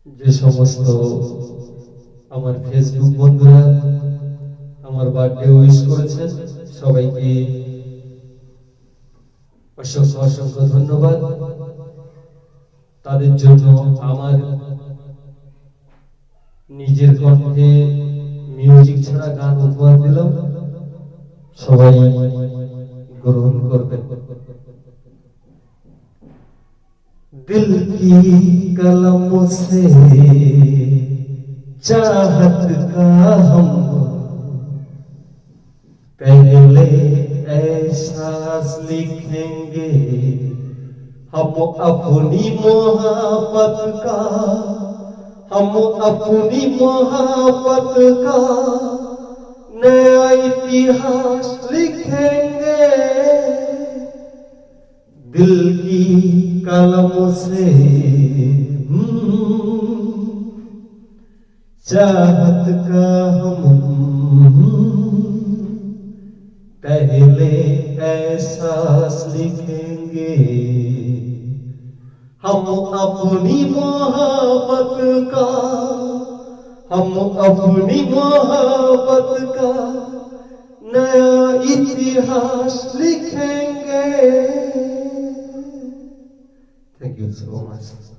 যে সমস্ত আমার ফেসবুক বন্ধুরা আমার বার্থডে উইশ করেছেন সবাইকে অসংখ্য অসংখ্য ধন্যবাদ। তাদের জন্য আমার নিজের কণ্ঠে মিউজিক ছাড়া গান উপহার দিলাম, সবাই গ্রহণ করবেন। दिल की कलम से चाहत का हम पहले एहसास लिखेंगे, हम अपनी मोहब्बत का, हम अपनी मोहब्बत का नया इतिहास लिखेंगे। दिल की कलमों से चाहत का हम पहले एहसास लिखेंगे, हम अपनी मोहब्बत का, हम अपनी मोहब्बत का नया इतिहास लिखेंगे। Thank you so much.